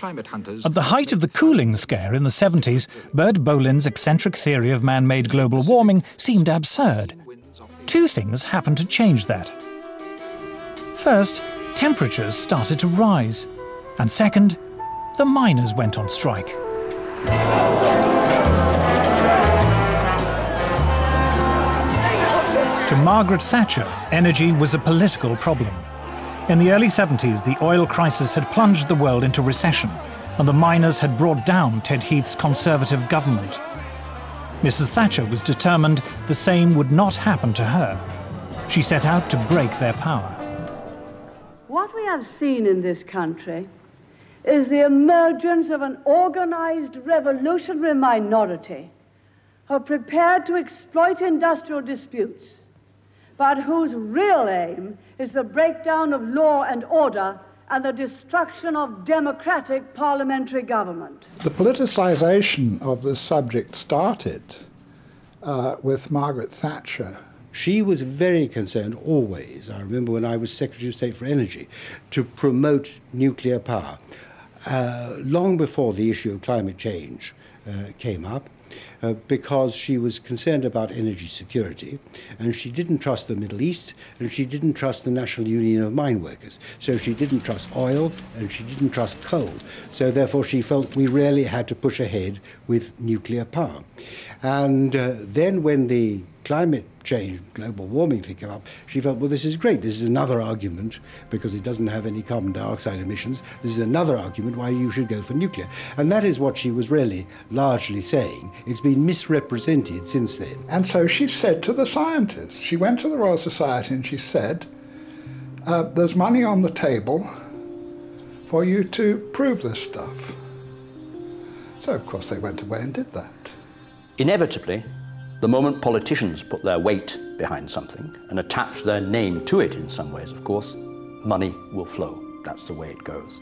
climate hunters... At the height of the cooling scare in the 70s, Bert Bolin's eccentric theory of man-made global warming seemed absurd. Two things happened to change that. First, temperatures started to rise. And second, the miners went on strike. To Margaret Thatcher, energy was a political problem. In the early 70s, the oil crisis had plunged the world into recession, and the miners had brought down Ted Heath's Conservative government. Mrs. Thatcher was determined the same would not happen to her. She set out to break their power. What we have seen in this country is the emergence of an organized revolutionary minority who are prepared to exploit industrial disputes, but whose real aim is the breakdown of law and order and the destruction of democratic parliamentary government. The politicization of this subject started with Margaret Thatcher. She was very concerned always, I remember when I was Secretary of State for Energy, to promote nuclear power. Long before the issue of climate change came up, because she was concerned about energy security, and she didn't trust the Middle East, and she didn't trust the National Union of Mine Workers. So she didn't trust oil, and she didn't trust coal. So therefore she felt we really had to push ahead with nuclear power. And then when the climate change, global warming thing came up, she felt, well, this is great. This is another argument, because it doesn't have any carbon dioxide emissions. This is another argument why you should go for nuclear. And that is what she was really largely saying. It's been misrepresented since then. And so she said to the scientists, she went to the Royal Society and she said, there's money on the table for you to prove this stuff. So, of course, they went away and did that. Inevitably, the moment politicians put their weight behind something and attach their name to it in some ways, of course, money will flow. That's the way it goes.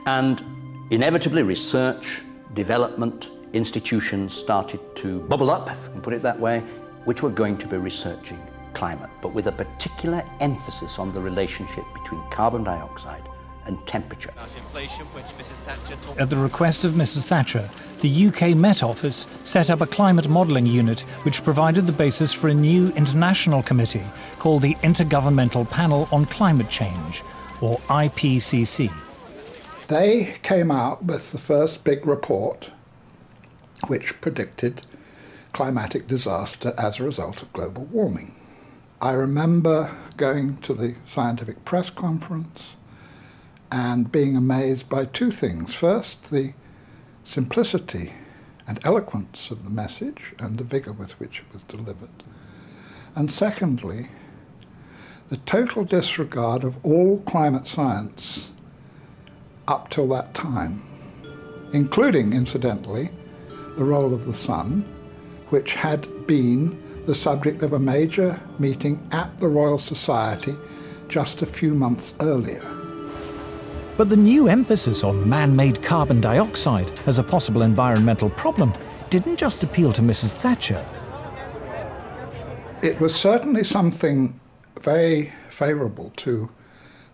And inevitably, research, development, institutions started to bubble up, if we can put it that way, which were going to be researching climate, but with a particular emphasis on the relationship between carbon dioxide and temperature. At the request of Mrs. Thatcher, the UK Met Office set up a climate modelling unit which provided the basis for a new international committee called the Intergovernmental Panel on Climate Change, or IPCC. They came out with the first big report which predicted climatic disaster as a result of global warming. I remember going to the scientific press conference and being amazed by two things. First, the simplicity and eloquence of the message and the vigour with which it was delivered. And secondly, the total disregard of all climate science up till that time, including, incidentally, the role of the sun, which had been the subject of a major meeting at the Royal Society just a few months earlier. But the new emphasis on man-made carbon dioxide as a possible environmental problem didn't just appeal to Mrs. Thatcher. It was certainly something very favourable to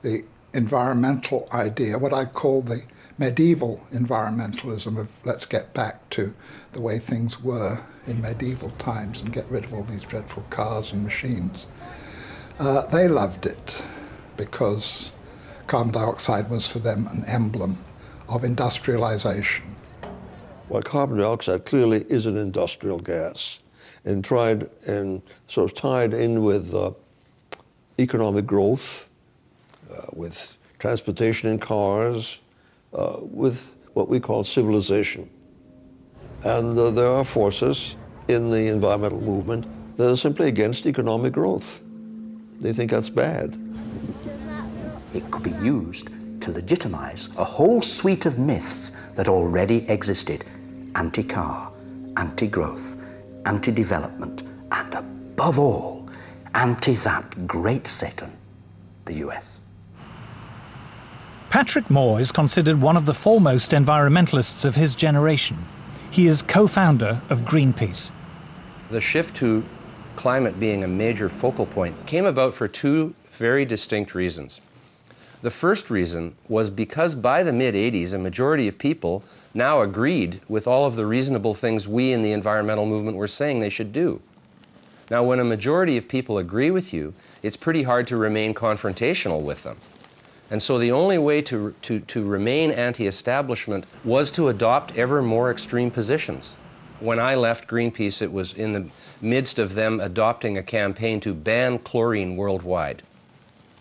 the environmental idea, what I call the medieval environmentalism of let's get back to the way things were in medieval times and get rid of all these dreadful cars and machines. They loved it because carbon dioxide was for them an emblem of industrialization. Well, carbon dioxide clearly is an industrial gas and sort of tied in with economic growth, with transportation in cars, with what we call civilization. And there are forces in the environmental movement that are simply against economic growth. They think that's bad. It could be used to legitimize a whole suite of myths that already existed: anti-car, anti-growth, anti-development, and above all, anti that great Satan, the US. Patrick Moore is considered one of the foremost environmentalists of his generation. He is co-founder of Greenpeace. The shift to climate being a major focal point came about for two very distinct reasons. The first reason was because by the mid-'80s, a majority of people now agreed with all of the reasonable things we in the environmental movement were saying they should do. Now, when a majority of people agree with you, it's pretty hard to remain confrontational with them. And so the only way to remain anti-establishment was to adopt ever more extreme positions. When I left Greenpeace, it was in the midst of them adopting a campaign to ban chlorine worldwide.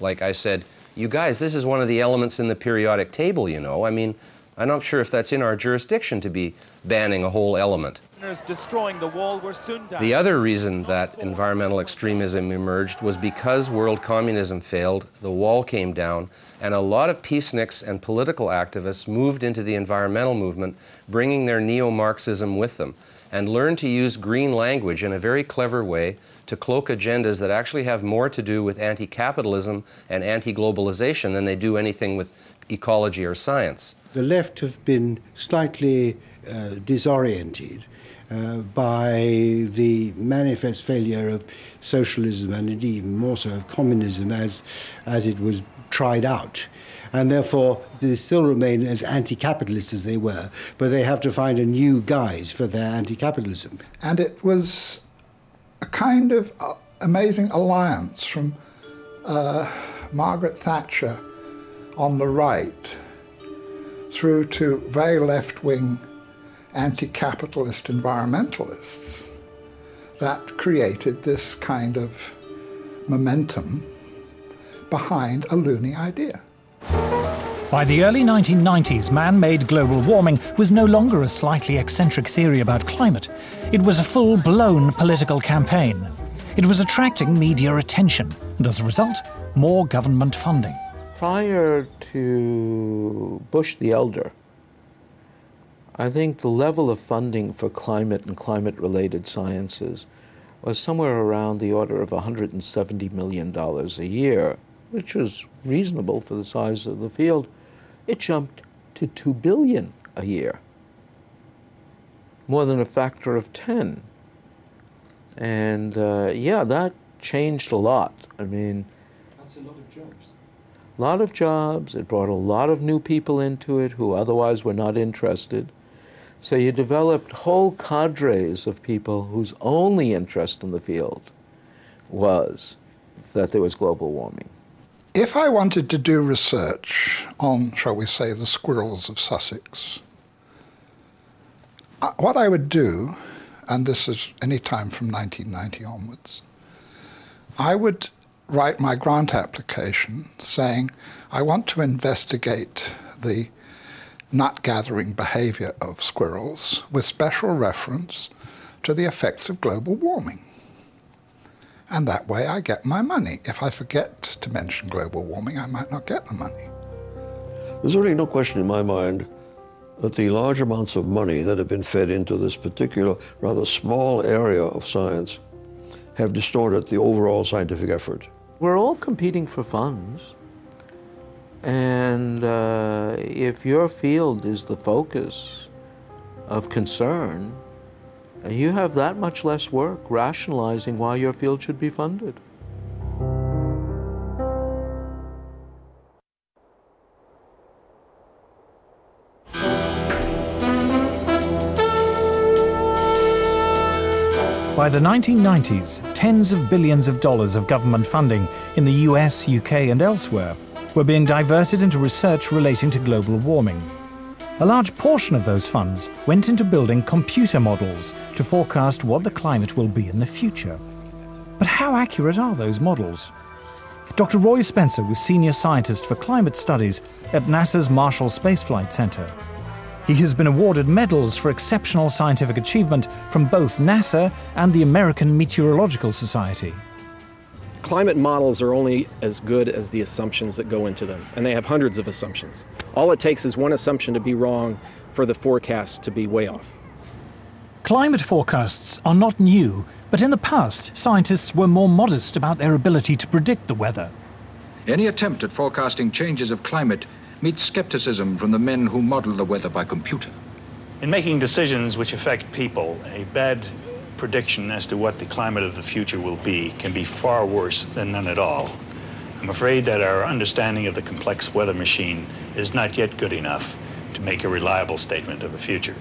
Like I said, you guys, this is one of the elements in the periodic table, you know. I mean, I'm not sure if that's in our jurisdiction to be banning a whole element. Destroying the wall were soon down. The other reason that environmental extremism emerged was because world communism failed, the wall came down, and a lot of peaceniks and political activists moved into the environmental movement, bringing their neo-Marxism with them, and learned to use green language in a very clever way to cloak agendas that actually have more to do with anti-capitalism and anti-globalization than they do anything with ecology or science. The left have been slightly disoriented by the manifest failure of socialism and indeed even more so of communism as it was tried out. And therefore, they still remain as anti-capitalist as they were, but they have to find a new guise for their anti-capitalism. And it was a kind of amazing alliance from Margaret Thatcher on the right through to very left-wing anti-capitalist environmentalists that created this kind of momentum behind a loony idea. By the early 1990s, man-made global warming was no longer a slightly eccentric theory about climate. It was a full-blown political campaign. It was attracting media attention, and as a result, more government funding. Prior to Bush the Elder, I think the level of funding for climate and climate-related sciences was somewhere around the order of $170 million a year, which was reasonable for the size of the field. It jumped to $2 billion a year, more than a factor of 10. And yeah, that changed a lot. I mean, that's a lot of jobs. A lot of jobs. It brought a lot of new people into it who otherwise were not interested. So you developed whole cadres of people whose only interest in the field was that there was global warming. If I wanted to do research on, shall we say, the squirrels of Sussex, what I would do, and this is any time from 1990 onwards, I would write my grant application saying, I want to investigate the nut-gathering behavior of squirrels with special reference to the effects of global warming. And that way I get my money. If I forget to mention global warming, I might not get the money. There's really no question in my mind that the large amounts of money that have been fed into this particular, rather small area of science have distorted the overall scientific effort. We're all competing for funds. And if your field is the focus of concern, you have that much less work rationalizing why your field should be funded. By the 1990s, tens of billions of dollars of government funding in the US, UK, and elsewhere were being diverted into research relating to global warming. A large portion of those funds went into building computer models to forecast what the climate will be in the future. But how accurate are those models? Dr. Roy Spencer was Senior Scientist for Climate Studies at NASA's Marshall Space Flight Center. He has been awarded medals for exceptional scientific achievement from both NASA and the American Meteorological Society. Climate models are only as good as the assumptions that go into them, and they have hundreds of assumptions. All it takes is one assumption to be wrong for the forecast to be way off. Climate forecasts are not new, but in the past, scientists were more modest about their ability to predict the weather. Any attempt at forecasting changes of climate meets skepticism from the men who model the weather by computer. In making decisions which affect people, a bad prediction as to what the climate of the future will be can be far worse than none at all. I'm afraid that our understanding of the complex weather machine is not yet good enough to make a reliable statement of the future.